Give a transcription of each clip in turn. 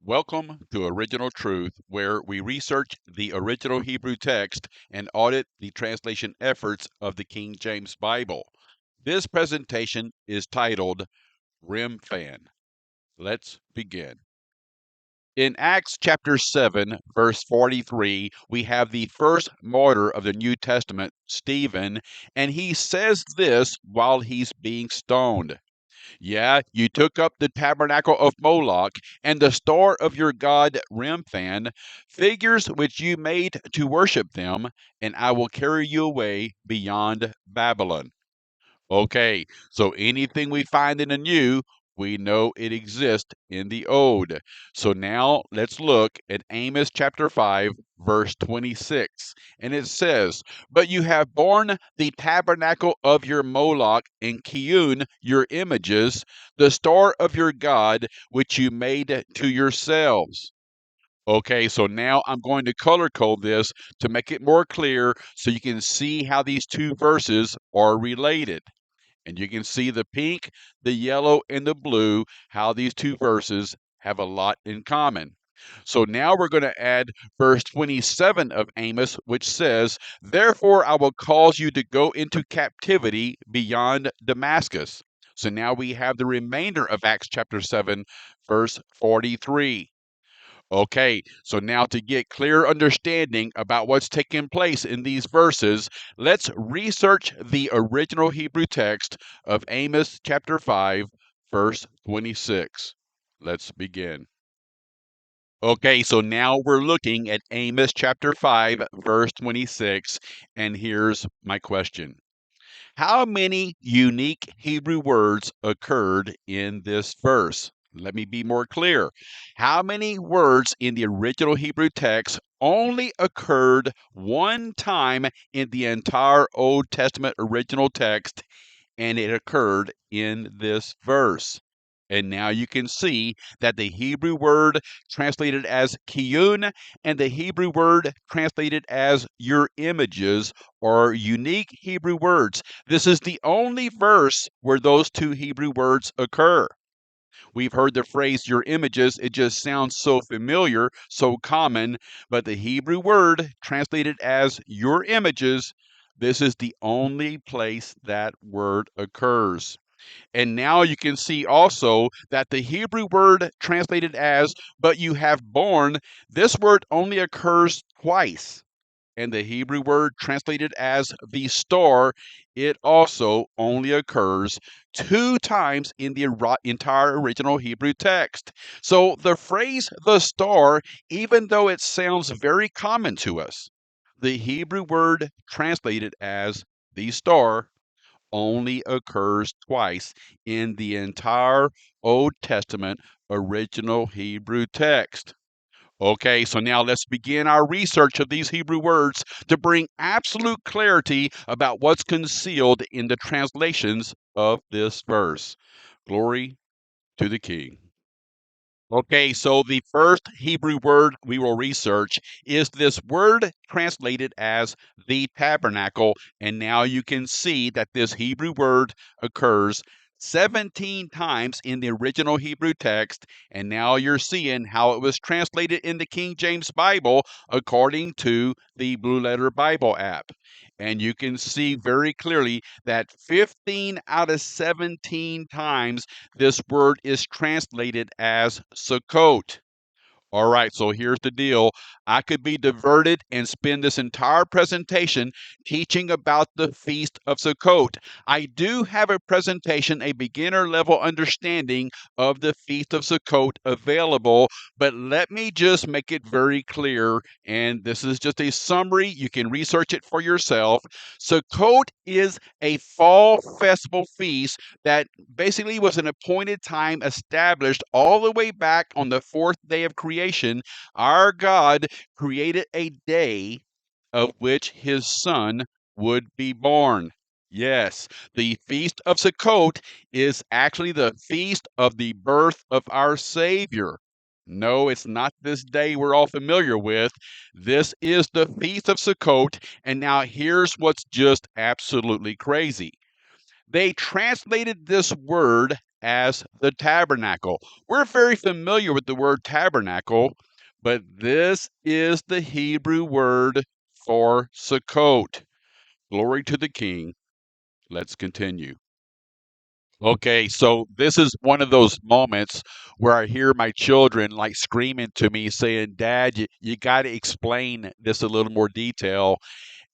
Welcome to Original Truth, where we research the original Hebrew text and audit the translation efforts of the King James Bible. This presentation is titled Remphan. Let's begin. In Acts chapter 7, verse 43, we have the first martyr of the New Testament, Stephen, and he says this while he's being stoned. Yeah, you took up the tabernacle of Moloch and the star of your god Remphan, figures which you made to worship them, and I will carry you away beyond Babylon. Okay, so anything we find in the new, we know it exists in the old. So now let's look at Amos chapter 5, verse 26. And it says, But you have borne the tabernacle of your Moloch and Kiyun, your images, the star of your God, which you made to yourselves. Okay, so now I'm going to color code this to make it more clear so you can see how these two verses are related. And you can see the pink, the yellow, and the blue, how these two verses have a lot in common. So now we're going to add verse 27 of Amos, which says, Therefore I will cause you to go into captivity beyond Damascus. So now we have the remainder of Acts chapter 7, verse 43. Okay, so now to get clear understanding about what's taking place in these verses, let's research the original Hebrew text of Amos chapter 5, verse 26. Let's begin. Okay, so now we're looking at Amos chapter 5, verse 26, and here's my question. How many unique Hebrew words occurred in this verse? Let me be more clear. How many words in the original Hebrew text only occurred one time in the entire Old Testament original text, and it occurred in this verse? And now you can see that the Hebrew word translated as kiyun and the Hebrew word translated as your images are unique Hebrew words. This is the only verse where those two Hebrew words occur. We've heard the phrase your images, it just sounds so familiar, so common, but the Hebrew word translated as your images, this is the only place that word occurs. And now you can see also that the Hebrew word translated as, but you have borne, this word only occurs twice. And the Hebrew word translated as the star, it also only occurs two times in the entire original Hebrew text. So the phrase the star, even though it sounds very common to us, the Hebrew word translated as the star only occurs twice in the entire Old Testament original Hebrew text. Okay, so now let's begin our research of these Hebrew words to bring absolute clarity about what's concealed in the translations of this verse. Glory to the King. Okay, so the first Hebrew word we will research is this word translated as the tabernacle. And now you can see that this Hebrew word occurs 17 times in the original Hebrew text. And now you're seeing how it was translated in the King James Bible according to the Blue Letter Bible app. And you can see very clearly that 15 out of 17 times this word is translated as Sukkot. All right, so here's the deal. I could be diverted and spend this entire presentation teaching about the Feast of Sukkot. I do have a presentation, a beginner level understanding of the Feast of Sukkot available, but let me just make it very clear, and this is just a summary. You can research it for yourself. Sukkot is a fall festival feast that basically was an appointed time established all the way back on the fourth day of creation. Our God created a day of which his son would be born. Yes, the Feast of Sukkot is actually the feast of the birth of our Savior. No, it's not this day we're all familiar with. This is the Feast of Sukkot. And now here's what's just absolutely crazy. They translated this word as the tabernacle. We're very familiar with the word tabernacle, but this is the Hebrew word for Sukkot. Glory to the King. Let's continue. Okay, so this is one of those moments where I hear my children like screaming to me saying, Dad, you got to explain this a little more detail.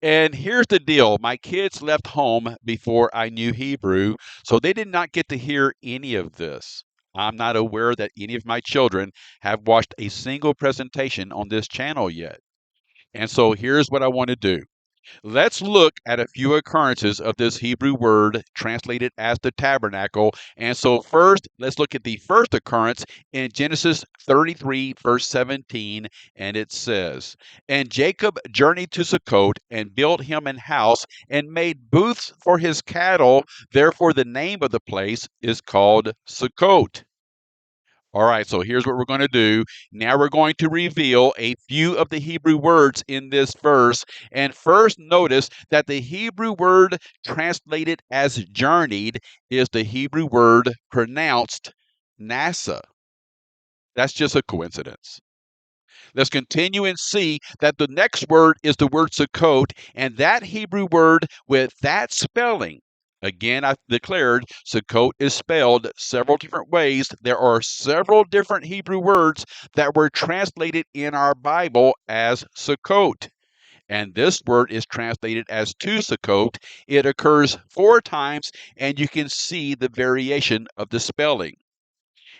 And here's the deal. My kids left home before I knew Hebrew, so they did not get to hear any of this. I'm not aware that any of my children have watched a single presentation on this channel yet. And so here's what I want to do. Let's look at a few occurrences of this Hebrew word translated as the tabernacle. And so, first, let's look at the first occurrence in Genesis 33, verse 17. And it says, And Jacob journeyed to Sukkot and built him an house and made booths for his cattle. Therefore, the name of the place is called Sukkot. All right, so here's what we're going to do. Now we're going to reveal a few of the Hebrew words in this verse. And first, notice that the Hebrew word translated as journeyed is the Hebrew word pronounced nasa. That's just a coincidence. Let's continue and see that the next word is the word Sukkot, and that Hebrew word with that spelling. Again, I declared Sukkot is spelled several different ways. There are several different Hebrew words that were translated in our Bible as Sukkot. And this word is translated as to Sukkot. It occurs 4 times, and you can see the variation of the spelling.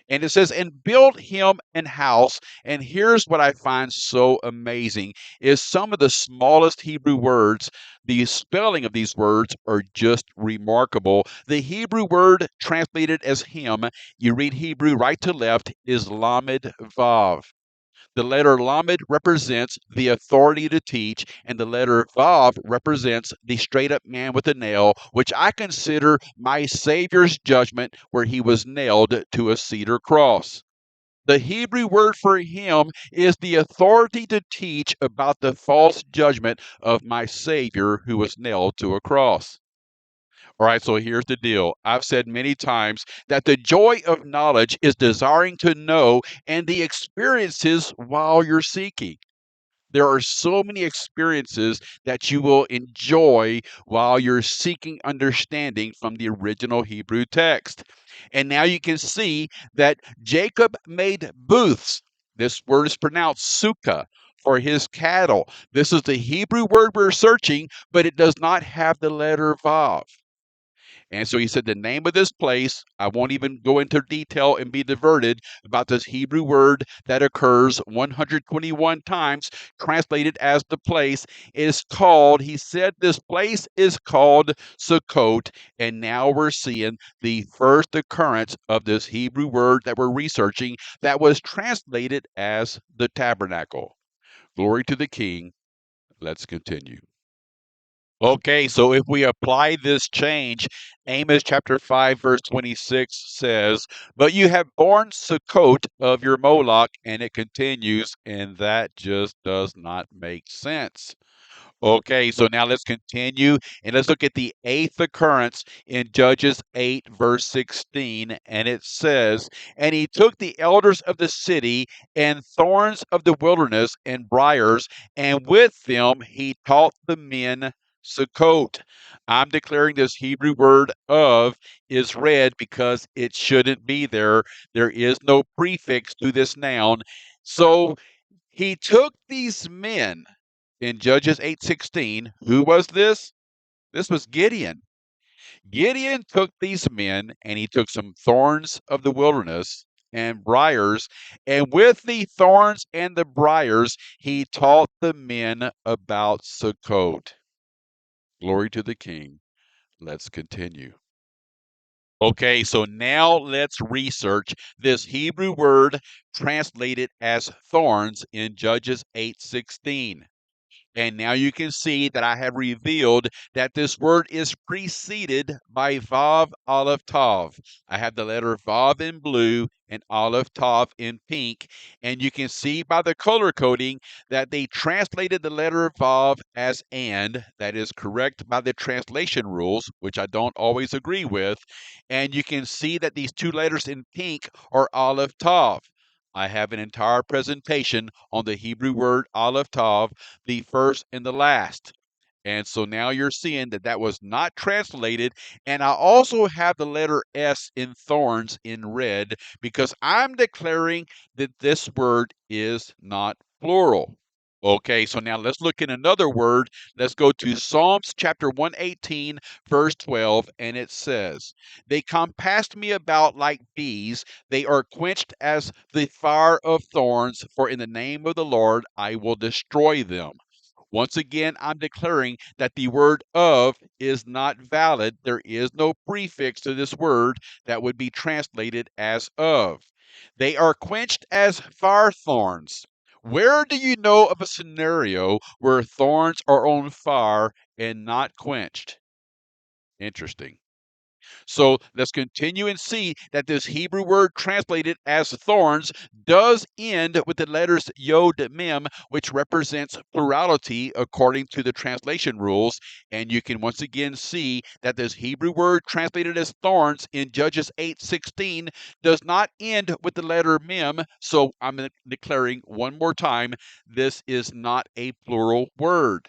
And it says, and built him an house. And here's what I find so amazing is some of the smallest Hebrew words, the spelling of these words are just remarkable. The Hebrew word translated as him, you read Hebrew right to left, is lamed vav. The letter Lamed represents the authority to teach, and the letter Vav represents the straight up man with a nail, which I consider my Savior's judgment where he was nailed to a cedar cross. The Hebrew word for him is the authority to teach about the false judgment of my Savior who was nailed to a cross. All right, so here's the deal. I've said many times that the joy of knowledge is desiring to know and the experiences while you're seeking. There are so many experiences that you will enjoy while you're seeking understanding from the original Hebrew text. And now you can see that Jacob made booths. This word is pronounced sukkah for his cattle. This is the Hebrew word we're searching, but it does not have the letter vav. And so he said, the name of this place, I won't even go into detail and be diverted about this Hebrew word that occurs 121 times, translated as the place, is called, he said, this place is called Sukkot. And now we're seeing the first occurrence of this Hebrew word that we're researching that was translated as the tabernacle. Glory to the King. Let's continue. Okay, so if we apply this change, Amos chapter 5, verse 26 says, But you have borne Sukkot of your Moloch, and it continues, and that just does not make sense. Okay, so now let's continue and let's look at the 8th occurrence in Judges 8, verse 16. And it says, And he took the elders of the city and thorns of the wilderness and briars, and with them he taught the men Sukkot. I'm declaring this Hebrew word of is read because it shouldn't be there. There is no prefix to this noun. So he took these men in Judges 8:16. Who was this? This was Gideon. Gideon took these men and he took some thorns of the wilderness and briars, and with the thorns and the briars, he taught the men about Sukkot. Glory to the King. Let's continue. Okay, so now let's research this Hebrew word translated as thorns in Judges 8:16. And now you can see that I have revealed that this word is preceded by Vav Aleph Tav. I have the letter Vav in blue and Aleph Tav in pink. And you can see by the color coding that they translated the letter Vav as and. That is correct by the translation rules, which I don't always agree with. And you can see that these two letters in pink are Aleph Tav. I have an entire presentation on the Hebrew word Aleph Tav, the first and the last. And so now you're seeing that that was not translated. And I also have the letter S in thorns in red because I'm declaring that this word is not plural. Okay, so now let's look at another word. Let's go to Psalms chapter 118, verse 12, and it says, "They compassed me about like bees, they are quenched as the fire of thorns, for in the name of the Lord I will destroy them." Once again, I'm declaring that the word of is not valid. There is no prefix to this word that would be translated as of. They are quenched as fire thorns. Where do you know of a scenario where thorns are on fire and not quenched? Interesting. So let's continue and see that this Hebrew word translated as thorns does end with the letters Yod Mem, which represents plurality according to the translation rules. And you can once again see that this Hebrew word translated as thorns in Judges 8:16 does not end with the letter Mem. So I'm declaring one more time, this is not a plural word.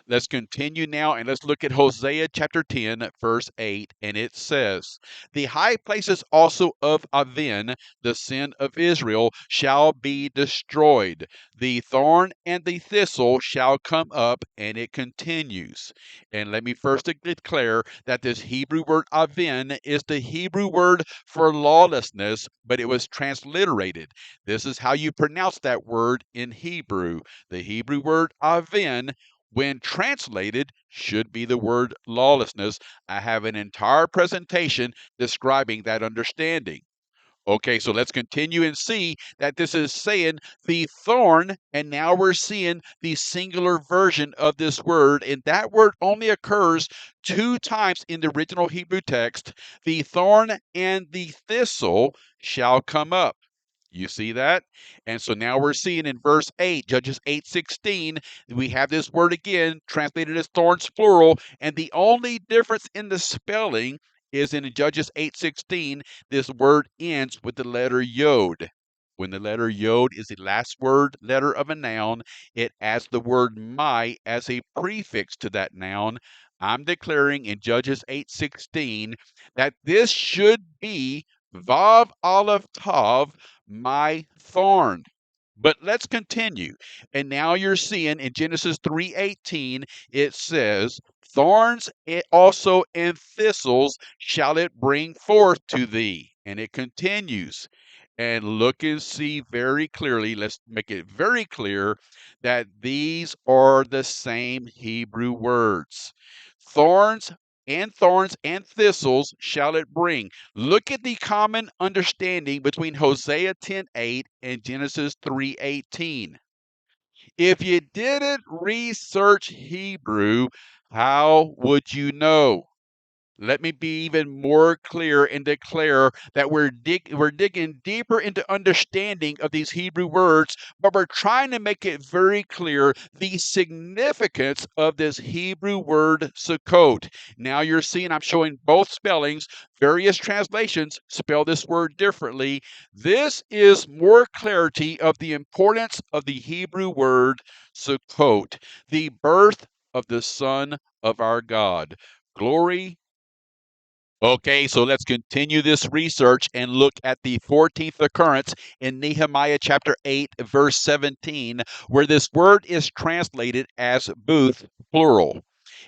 Let's continue now and let's look at Hosea chapter 10, verse 8. And it says, "The high places also of Aven, the sin of Israel, shall be destroyed. The thorn and the thistle shall come up," and it continues. And let me first declare that this Hebrew word Aven is the Hebrew word for lawlessness, but it was transliterated. This is how you pronounce that word in Hebrew. The Hebrew word Aven, when translated, should be the word lawlessness. I have an entire presentation describing that understanding. Okay, so let's continue and see that this is saying the thorn, and now we're seeing the singular version of this word, and that word only occurs 2 times in the original Hebrew text. The thorn and the thistle shall come up. You see that? And so now we're seeing in verse 8, Judges 8:16, we have this word again translated as thorns plural, and the only difference in the spelling is in Judges 8:16, this word ends with the letter yod. When the letter yod is the last word letter of a noun, it adds the word my as a prefix to that noun. I'm declaring in Judges 8:16 that this should be Vav Aleph Tav, my thorn. But let's continue. And now you're seeing in Genesis 3:18, it says, "Thorns also and thistles shall it bring forth to thee." And it continues. And look and see very clearly, let's make it very clear that these are the same Hebrew words. Thorns and thistles shall it bring. Look at the common understanding between Hosea 10:8 and Genesis 3:18. If you didn't research Hebrew, how would you know? Let me be even more clear and declare that we're digging deeper into understanding of these Hebrew words, but we're trying to make it very clear the significance of this Hebrew word Sukkot. Now you're seeing I'm showing both spellings. Various translations spell this word differently. This is more clarity of the importance of the Hebrew word Sukkot, the birth of the Son of our God. Glory. Okay, so let's continue this research and look at the 14th occurrence in Nehemiah chapter 8, verse 17, where this word is translated as booth, plural.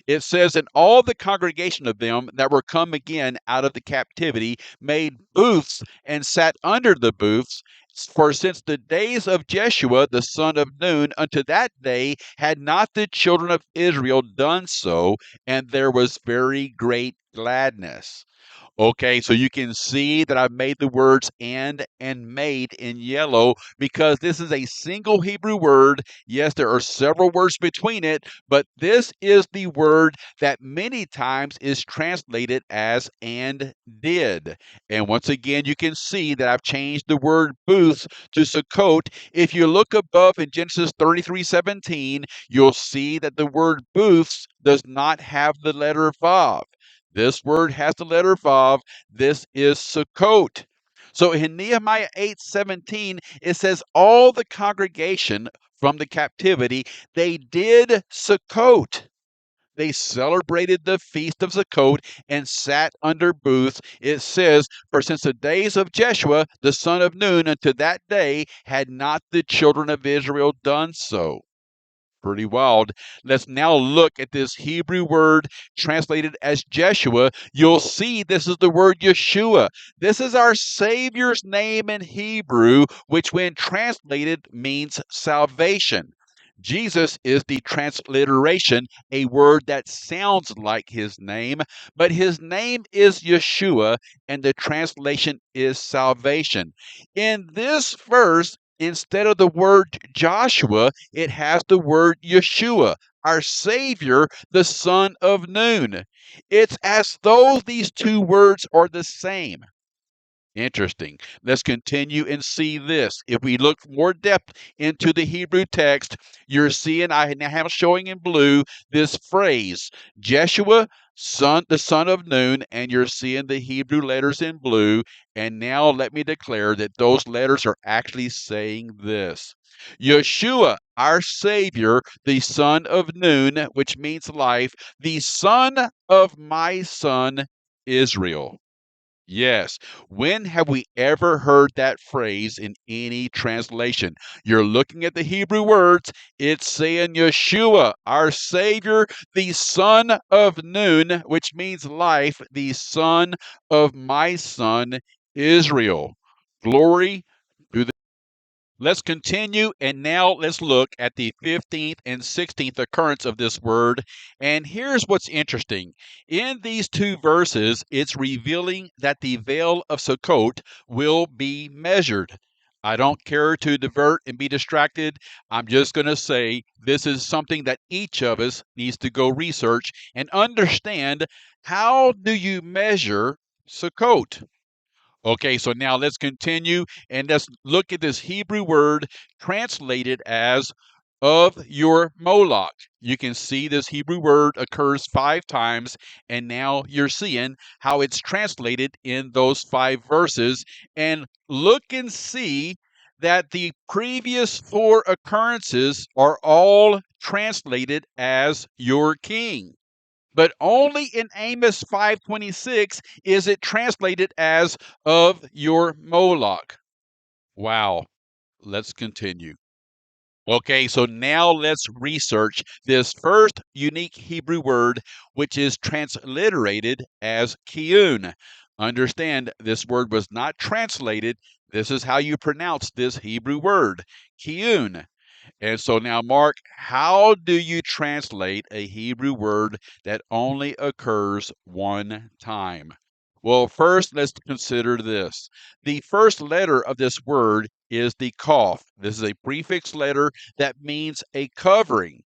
It says, "And all the congregation of them that were come again out of the captivity made booths and sat under the booths. For since the days of Jeshua the son of Nun unto that day had not the children of Israel done so, and there was very great gladness. Okay, so you can see that I've made the words and made in yellow because this is a single Hebrew word. Yes, there are several words between it, but this is the word that many times is translated as and did. And once again, you can see that I've changed the word booths to Sukkot. If you look above in Genesis 33:17, you'll see that the word booths does not have the letter Vav. This word has the letter Vav. This is Sukkot. So in Nehemiah 8:17, it says, all the congregation from the captivity, they did Sukkot. They celebrated the feast of Sukkot and sat under booths. It says, for since the days of Jeshua, the son of Nun, unto that day had not the children of Israel done so. Pretty wild. Let's now look at this Hebrew word translated as Jeshua. You'll see this is the word Yeshua. This is our Savior's name in Hebrew, which when translated means salvation. Jesus is the transliteration, a word that sounds like his name, but his name is Yeshua, and the translation is salvation. In this verse, instead of the word Joshua, it has the word Yeshua, our Savior, the son of Nun. It's as though these two words are the same. Interesting. Let's continue and see this. If we look more depth into the Hebrew text, you're seeing, I now have showing in blue this phrase, Jeshua, the son of Nun, and you're seeing the Hebrew letters in blue. And now let me declare that those letters are actually saying this. Yeshua, our Savior, the son of Nun, which means life, the son of my son, Israel. Yes. When have we ever heard that phrase in any translation? You're looking at the Hebrew words, it's saying Yeshua, our Savior, the son of Nun, which means life, the son of my son, Israel. Glory to the Let's continue, and now let's look at the 15th and 16th occurrence of this word. And here's what's interesting. In these two verses, it's revealing that the veil of Sukkot will be measured. I don't care to divert and be distracted. I'm just going to say this is something that each of us needs to go research and understand. How do you measure Sukkot? Okay, so now let's continue and let's look at this Hebrew word translated as of your Moloch. You can see this Hebrew word occurs 5 times, and now you're seeing how it's translated in those 5 verses. And look and see that the previous 4 occurrences are all translated as your king. But only in Amos 5:26 is it translated as of your Moloch. Wow. Let's continue. Okay, so now let's research this first unique Hebrew word, which is transliterated as kiun. Understand, this word was not translated. This is how you pronounce this Hebrew word, kiun. And so now, Mark, how do you translate a Hebrew word that only occurs 1 time? Well, first, let's consider this. The first letter of this word is the Kaf. This is a prefix letter that means a covering.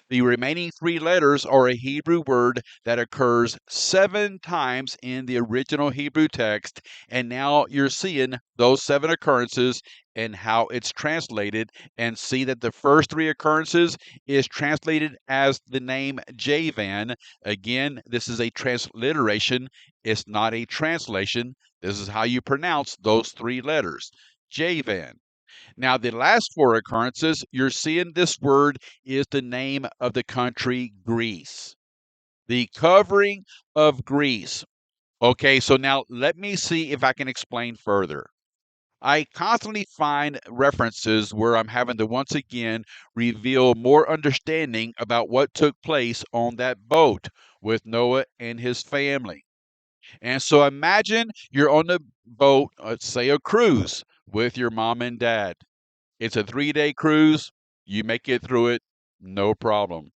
The remaining 3 letters are a Hebrew word that occurs 7 times in the original Hebrew text, and now you're seeing those 7 occurrences and how it's translated, and see that the first 3 occurrences is translated as the name Javan. Again, this is a transliteration. It's not a translation. This is how you pronounce those 3 letters, Javan. Now, the last 4 occurrences, you're seeing this word is the name of the country Greece, the covering of Greece. Okay, so now let me see if I can explain further. I constantly find references where I'm having to once again reveal more understanding about what took place on that boat with Noah and his family. And so imagine you're on the boat, let's say a cruise, with your mom and dad. It's a 3-day cruise. You make it through it, no problem.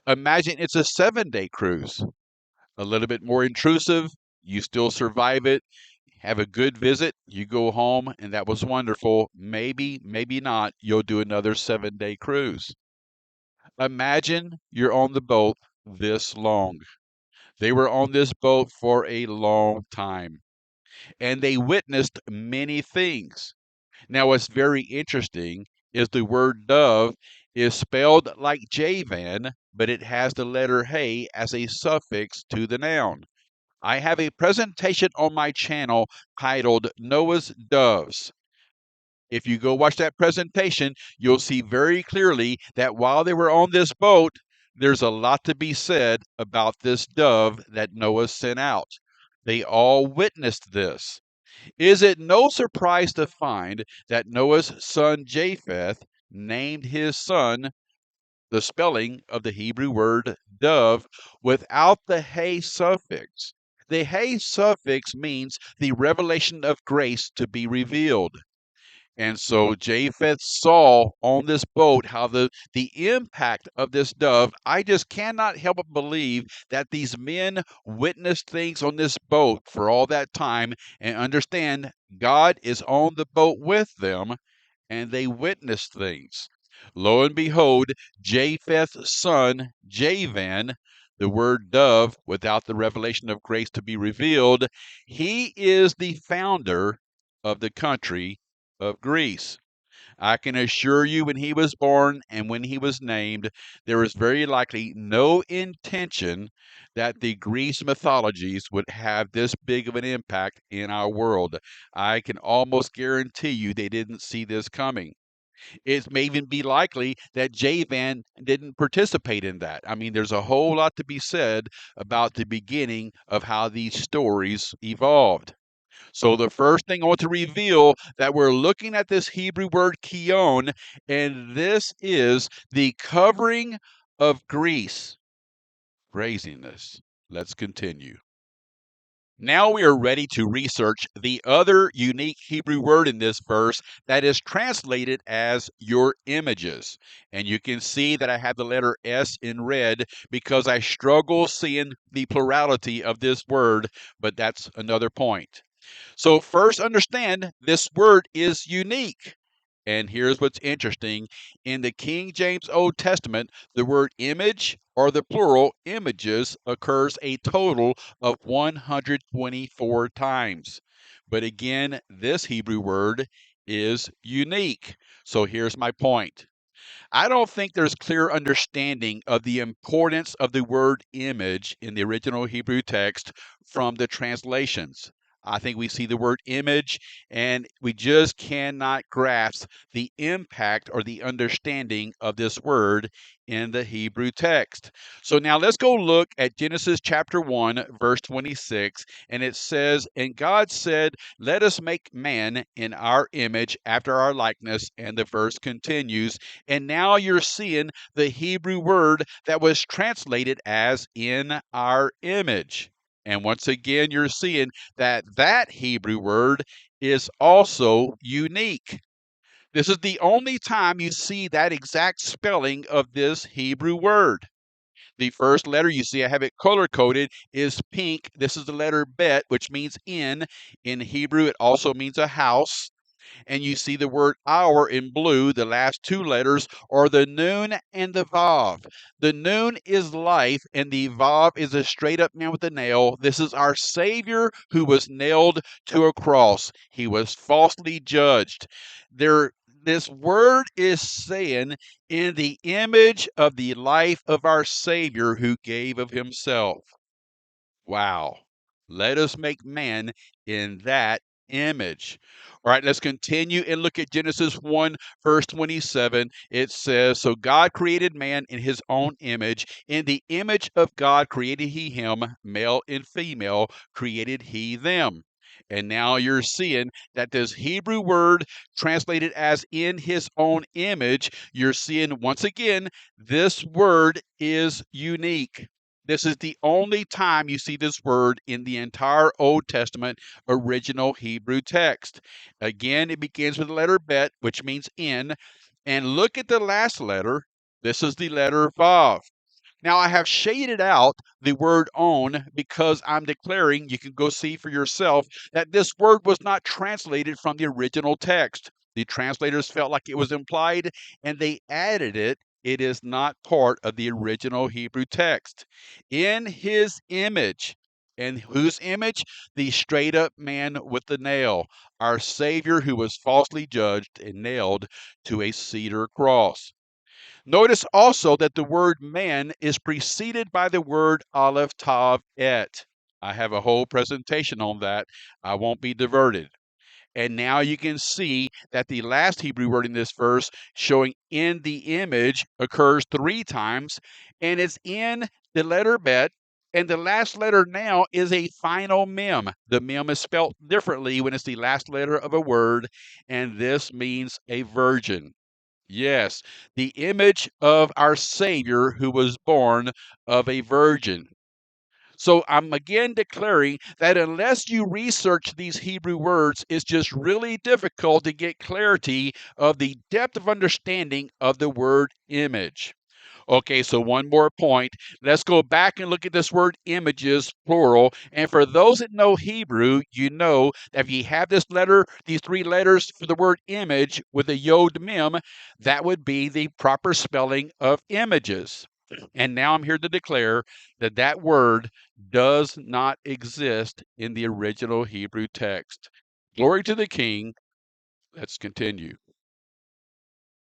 Imagine it's a 7-day cruise. A little bit more intrusive, you still survive it, have a good visit, you go home, and that was wonderful. Maybe, maybe not, you'll do another 7-day cruise. Imagine you're on the boat this long. They were on this boat for a long time, and they witnessed many things. Now, what's very interesting is the word dove is spelled like Javan, but it has the letter hey as a suffix to the noun. I have a presentation on my channel titled Noah's Doves. If you go watch that presentation, you'll see very clearly that while they were on this boat, there's a lot to be said about this dove that Noah sent out. They all witnessed this. Is it no surprise to find that Noah's son Japheth named his son the spelling of the Hebrew word dove without the hey suffix? The hey suffix means the revelation of grace to be revealed. And so Japheth saw on this boat how the impact of this dove. I just cannot help but believe that these men witnessed things on this boat for all that time and understand God is on the boat with them and they witnessed things. Lo and behold, Japheth's son, Javan, the word dove without the revelation of grace to be revealed, he is the founder of the country of Greece. I can assure you, when he was born and when he was named, there was very likely no intention that the Greece mythologies would have this big of an impact in our world. I can almost guarantee you they didn't see this coming. It may even be likely that Javan didn't participate in that. I mean, there's a whole lot to be said about the beginning of how these stories evolved. So the first thing I want to reveal that we're looking at this Hebrew word kion, and this is the covering of Greece. Craziness. Let's continue. Now we are ready to research the other unique Hebrew word in this verse that is translated as your images. And you can see that I have the letter S in red because I struggle seeing the plurality of this word, but that's another point. So first understand this word is unique. And here's what's interesting. In the King James Old Testament, the word image or the plural images occurs a total of 124 times. But again, this Hebrew word is unique. So here's my point. I don't think there's clear understanding of the importance of the word image in the original Hebrew text from the translations. I think we see the word image and we just cannot grasp the impact or the understanding of this word in the Hebrew text. So now let's go look at Genesis chapter 1, verse 26, and it says, "And God said, let us make man in our image after our likeness," and the verse continues, and now you're seeing the Hebrew word that was translated as "in our image." And once again, you're seeing that that Hebrew word is also unique. This is the only time you see that exact spelling of this Hebrew word. The first letter you see, I have it color coded, is pink. This is the letter bet, which means in. In Hebrew, it also means a house. And you see the word our in blue. The last two letters are the nun and the vav. The nun is life, and the vav is a straight up man with a nail. This is our Savior who was nailed to a cross. He was falsely judged. This word is saying, in the image of the life of our Savior who gave of himself. Wow. Let us make man in that image. All right, let's continue and look at Genesis 1, verse 27. It says, "So God created man in his own image. In the image of God created he him, male and female created he them." And now you're seeing that this Hebrew word translated as "in his own image," you're seeing once again, this word is unique. This is the only time you see this word in the entire Old Testament original Hebrew text. Again, it begins with the letter bet, which means in. And look at the last letter. This is the letter vav. Now, I have shaded out the word on because I'm declaring, you can go see for yourself, that this word was not translated from the original text. The translators felt like it was implied and they added it. It is not part of the original Hebrew text. In his image, and whose image? The straight up man with the nail, our Savior who was falsely judged and nailed to a cedar cross. Notice also that the word man is preceded by the word aleph tav et. I have a whole presentation on that. I won't be diverted. And now you can see that the last Hebrew word in this verse, showing in the image, occurs 3 times, and it's in the letter bet. And the last letter now is a final mem. The mem is spelled differently when it's the last letter of a word, and this means a virgin. Yes, the image of our Savior who was born of a virgin. So I'm again declaring that unless you research these Hebrew words, it's just really difficult to get clarity of the depth of understanding of the word image. Okay, so one more point. Let's go back and look at this word images, plural. And for those that know Hebrew, you know that if you have this letter, these 3 letters for the word image with a yod mem, that would be the proper spelling of images. And now I'm here to declare that that word does not exist in the original Hebrew text. Glory to the King. Let's continue.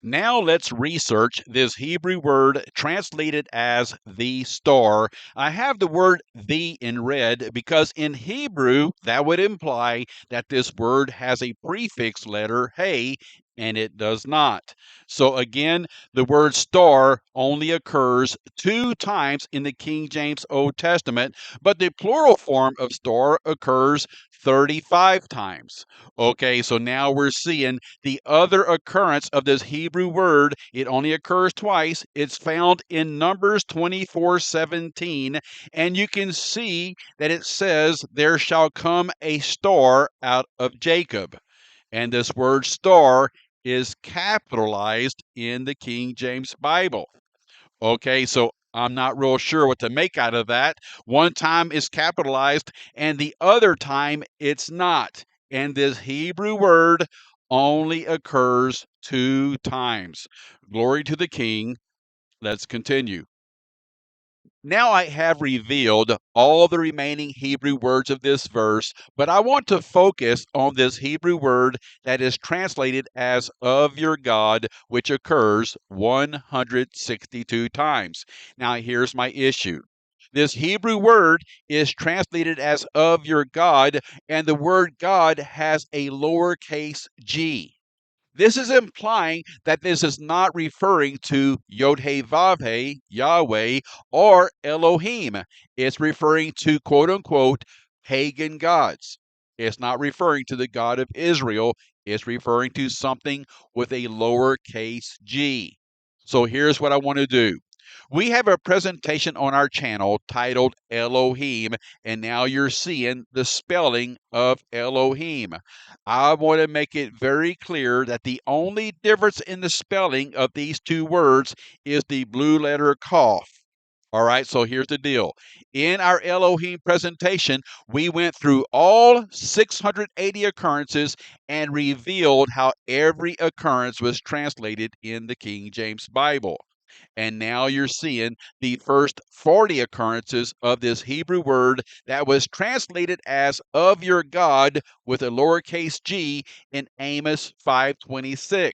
Now let's research this Hebrew word translated as the star. I have the word the in red because in Hebrew that would imply that this word has a prefix letter, hey, and it does not. So again, the word star only occurs 2 times in the King James Old Testament, but the plural form of star occurs 35 times. Okay, so now we're seeing the other occurrence of this Hebrew word. It only occurs twice. It's found in Numbers 24:17, and you can see that it says, "There shall come a star out of Jacob." And this word star is capitalized in the King James Bible. Okay, so I'm not real sure what to make out of that. One time is capitalized, and the other time it's not. And this Hebrew word only occurs 2 times. Glory to the King. Let's continue. Now I have revealed all the remaining Hebrew words of this verse, but I want to focus on this Hebrew word that is translated as of your God, which occurs 162 times. Now here's my issue. This Hebrew word is translated as of your God, and the word God has a lowercase g. This is implying that this is not referring to Yod-Heh-Vav-Heh, Yahweh, or Elohim. It's referring to quote unquote pagan gods. It's not referring to the God of Israel. It's referring to something with a lowercase g. So here's what I want to do. We have a presentation on our channel titled Elohim, and now you're seeing the spelling of Elohim. I want to make it very clear that the only difference in the spelling of these 2 words is the blue letter Kaf. All right, so here's the deal. In our Elohim presentation, we went through all 680 occurrences and revealed how every occurrence was translated in the King James Bible. And now you're seeing the first 40 occurrences of this Hebrew word that was translated as of your God with a lowercase g in Amos 5:26.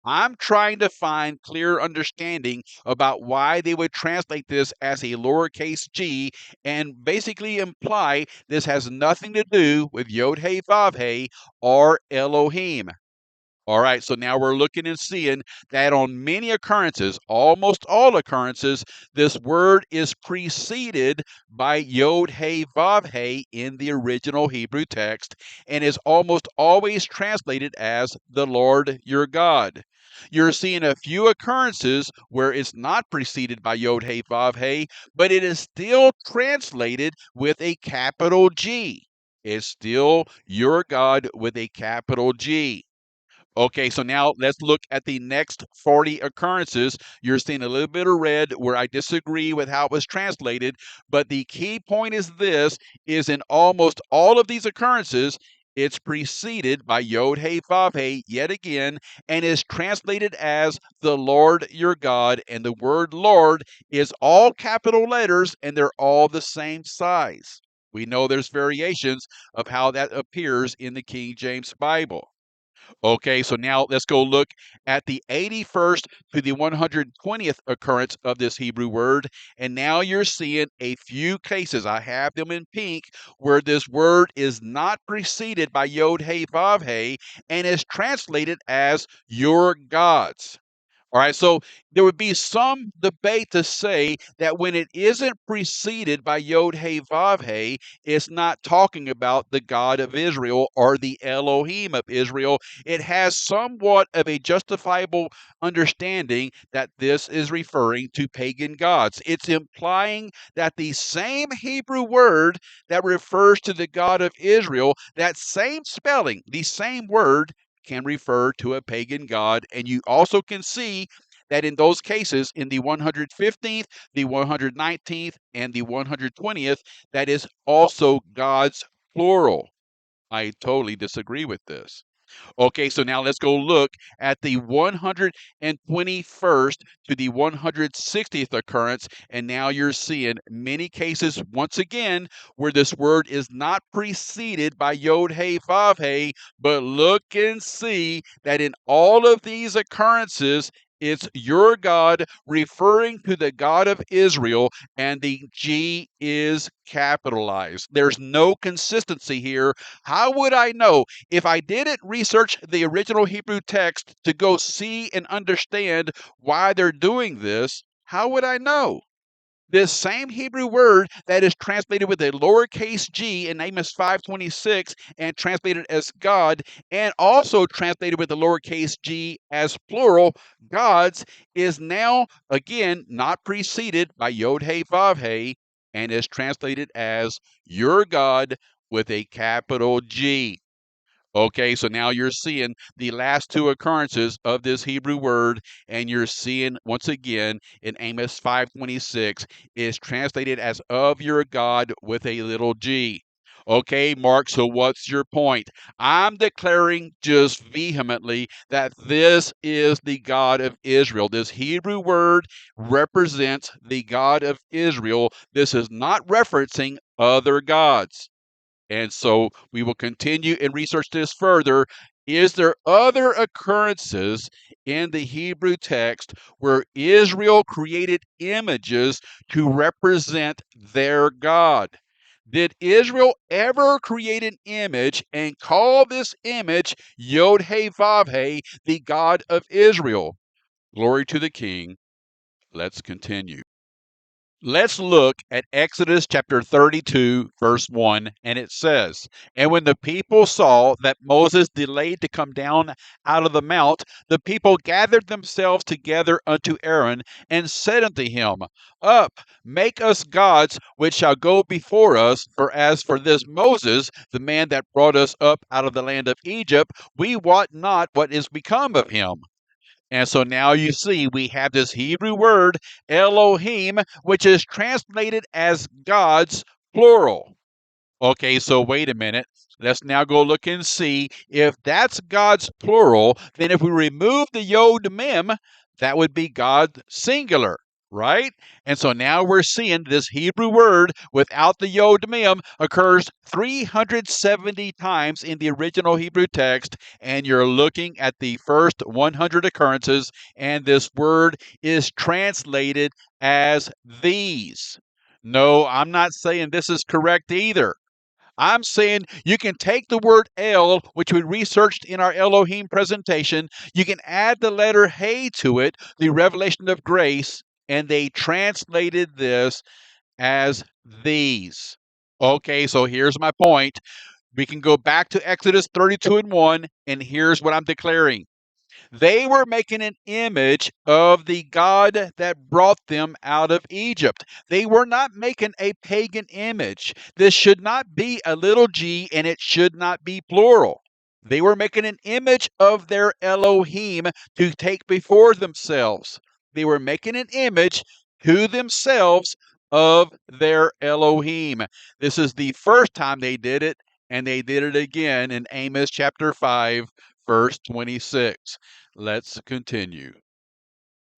I'm trying to find clear understanding about why they would translate this as a lowercase g and basically imply this has nothing to do with Yod-Heh-Vav-Heh or Elohim. All right, so now we're looking and seeing that on many occurrences, almost all occurrences, this word is preceded by Yod Hey Vav Hey in the original Hebrew text and is almost always translated as the Lord your God. You're seeing a few occurrences where it's not preceded by Yod Hey Vav Hey, but it is still translated with a capital G. It's still your God with a capital G. Okay, so now let's look at the next 40 occurrences. You're seeing a little bit of red where I disagree with how it was translated, but the key point is this, is in almost all of these occurrences, it's preceded by Yod He Vav He yet again, and is translated as the Lord your God, and the word Lord is all capital letters, and they're all the same size. We know there's variations of how that appears in the King James Bible. Okay, so now let's go look at the 81st to the 120th occurrence of this Hebrew word. And now you're seeing a few cases, I have them in pink, where this word is not preceded by Yod He Vav He and is translated as your gods. All right, so there would be some debate to say that when it isn't preceded by Yod He Vav He, it's not talking about the God of Israel or the Elohim of Israel. It has somewhat of a justifiable understanding that this is referring to pagan gods. It's implying that the same Hebrew word that refers to the God of Israel, that same spelling, the same word, can refer to a pagan god. And you also can see that in those cases, in the 115th, the 119th, and the 120th, that is also gods plural. I totally disagree with this. Okay, so now let's go look at the 121st to the 160th occurrence, and now you're seeing many cases, once again, where this word is not preceded by Yod He Vav He, but look and see that in all of these occurrences, it's your God referring to the God of Israel, and the G is capitalized. There's no consistency here. How would I know? If I didn't research the original Hebrew text to go see and understand why they're doing this, how would I know? This same Hebrew word that is translated with a lowercase g in Amos 5:26 and translated as God, and also translated with the lowercase g as plural, gods, is now again not preceded by Yod He Vav He and is translated as your God with a capital G. Okay, so now you're seeing the last two occurrences of this Hebrew word, and you're seeing once again in Amos 5:26 is translated as of your God with a little g. Okay, Mark, so what's your point? I'm declaring just vehemently that this is the God of Israel. This Hebrew word represents the God of Israel. This is not referencing other gods. And so we will continue and research this further. Is there other occurrences in the Hebrew text where Israel created images to represent their God? Did Israel ever create an image and call this image Yod He Vav He, the God of Israel? Glory to the King. Let's continue. Let's look at Exodus chapter 32, verse 1, and it says, "And when the people saw that Moses delayed to come down out of the mount, the people gathered themselves together unto Aaron, and said unto him, Up, make us gods which shall go before us, for as for this Moses, the man that brought us up out of the land of Egypt, we wot not what is become of him." And so now you see we have this Hebrew word, Elohim, which is translated as gods, plural. Okay, so wait a minute. Let's now go look and see if that's God's plural. Then if we remove the Yod Mem, that would be God singular, right? And so now we're seeing this Hebrew word without the Yod Mem occurs 370 times in the original Hebrew text, and you're looking at the first 100 occurrences, and this word is translated as these. No, I'm not saying this is correct either. I'm saying you can take the word El, which we researched in our Elohim presentation, you can add the letter He to it, the revelation of grace, and they translated this as these. Okay, so here's my point. We can go back to Exodus 32 and 1, and here's what I'm declaring. They were making an image of the God that brought them out of Egypt. They were not making a pagan image. This should not be a little g, and it should not be plural. They were making an image of their Elohim to take before themselves. They were making an image to themselves of their Elohim. This is the first time they did it, and they did it again in Amos chapter 5, verse 26. Let's continue.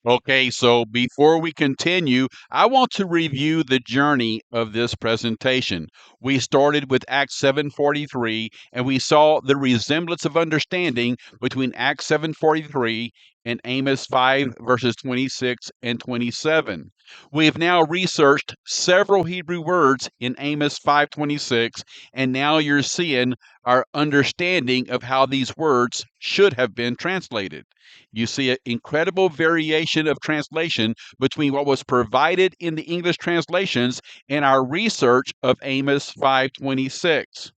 Okay, so before we continue, I want to review the journey of this presentation. We started with Acts 7:43, and we saw the resemblance of understanding between Acts 7:43 and Amos 5 verses 26 and 27. We've now researched several Hebrew words in Amos 5:26, and now you're seeing our understanding of how these words should have been translated. You see an incredible variation of translation between what was provided in the English translations and our research of Amos 5:26.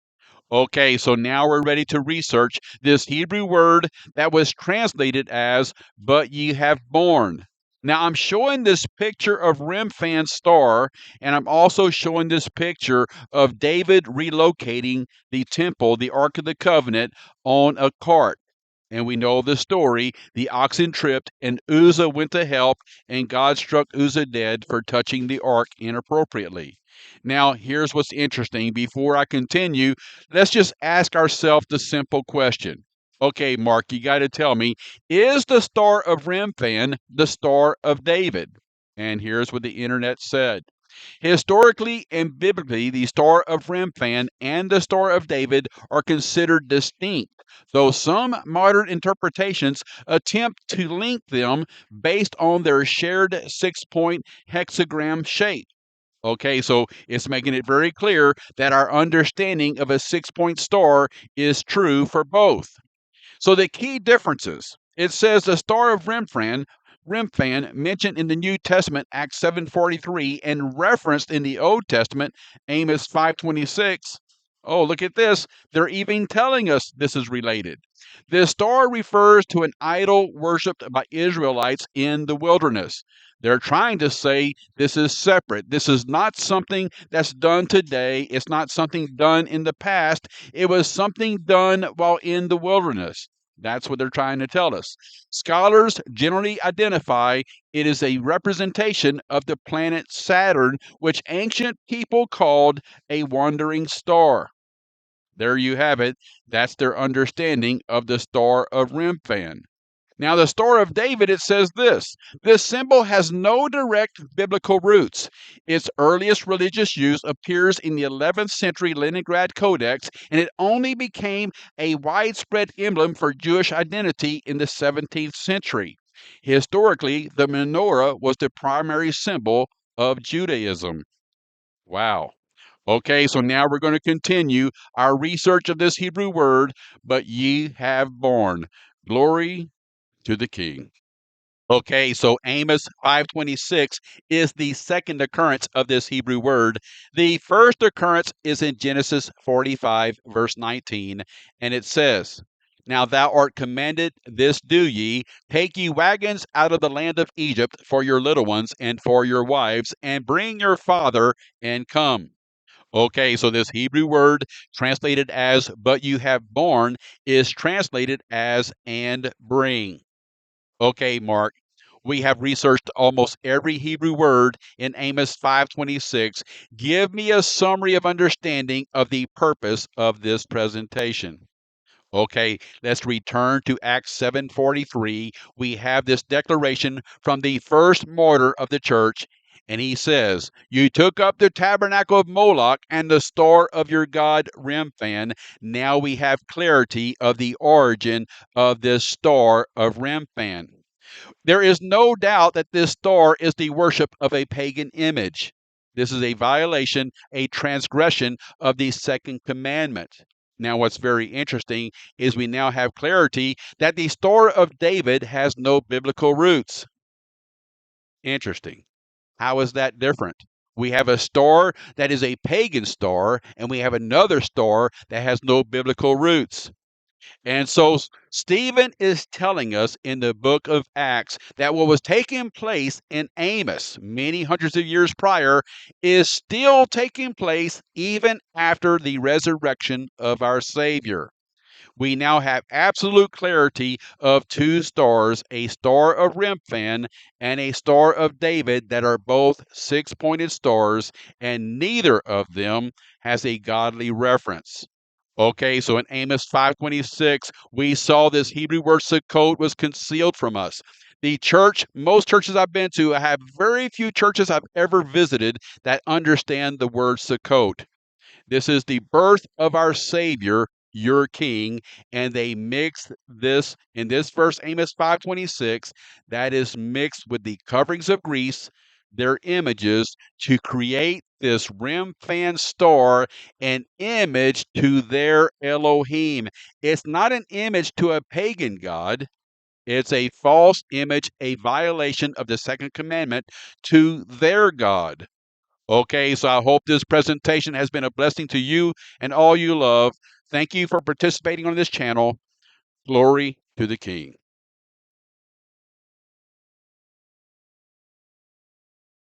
Okay, so now we're ready to research this Hebrew word that was translated as, but ye have borne. Now, I'm showing this picture of Remphan's star, and I'm also showing this picture of David relocating the temple, the Ark of the Covenant, on a cart. And we know the story. The oxen tripped, and Uzzah went to help, and God struck Uzzah dead for touching the ark inappropriately. Now, here's what's interesting. Before I continue, let's just ask ourselves the simple question. Okay, Mark, you got to tell me, is the Star of Remphan the Star of David? And here's what the internet said. Historically and biblically, the Star of Remphan and the Star of David are considered distinct, though some modern interpretations attempt to link them based on their shared 6-point hexagram shape. Okay, so it's making it very clear that our understanding of a 6-point star is true for both. So the key differences. It says the Star of Remphan mentioned in the New Testament, Acts 7:43, and referenced in the Old Testament, Amos 5:26. Oh, look at this. They're even telling us this is related. This star refers to an idol worshipped by Israelites in the wilderness. They're trying to say this is separate. This is not something that's done today. It's not something done in the past. It was something done while in the wilderness. That's what they're trying to tell us. Scholars generally identify it as a representation of the planet Saturn, which ancient people called a wandering star. There you have it. That's their understanding of the Star of Remphan. Now, the Star of David, it says this symbol has no direct biblical roots. Its earliest religious use appears in the 11th century Leningrad Codex, and it only became a widespread emblem for Jewish identity in the 17th century. Historically, the menorah was the primary symbol of Judaism. Wow. Okay, so now we're going to continue our research of this Hebrew word, but ye have borne. Glory to the King. Okay, so Amos 5:26 is the second occurrence of this Hebrew word. The first occurrence is in Genesis 45, verse 19, and it says, Now thou art commanded, this do ye, take ye wagons out of the land of Egypt for your little ones and for your wives, and bring your father and come. Okay, so this Hebrew word translated as but you have borne is translated as and bring. Okay, Mark, we have researched almost every Hebrew word in Amos 5:26. Give me a summary of understanding of the purpose of this presentation. Okay, let's return to Acts 7:43. We have this declaration from the first martyr of the church, and he says, You took up the tabernacle of Moloch and the star of your god Remphan. Now we have clarity of the origin of this star of Remphan. There is no doubt that this star is the worship of a pagan image. This is a violation, a transgression of the second commandment. Now, what's very interesting is we now have clarity that the Star of David has no biblical roots. Interesting. How is that different? We have a star that is a pagan star, and we have another star that has no biblical roots. And so Stephen is telling us in the book of Acts that what was taking place in Amos many hundreds of years prior is still taking place even after the resurrection of our Savior. we now have absolute clarity of two stars, a Star of Remphan and a Star of David, that are both six-pointed stars, and neither of them has a godly reference. Okay, so in Amos 5:26, we saw this Hebrew word Sukkot was concealed from us. Most churches I've been to, I have very few churches I've ever visited that understand the word Sukkot. This is the birth of our Savior, your King, and they mix this in this verse, Amos 5:26, that is mixed with the coverings of Greece, their images, to create this Remphan star, an image to their Elohim. It's not an image to a pagan god. It's a false image, a violation of the second commandment to their God. Okay, so I hope this presentation has been a blessing to you and all you love. Thank you for participating on this channel. Glory to the King.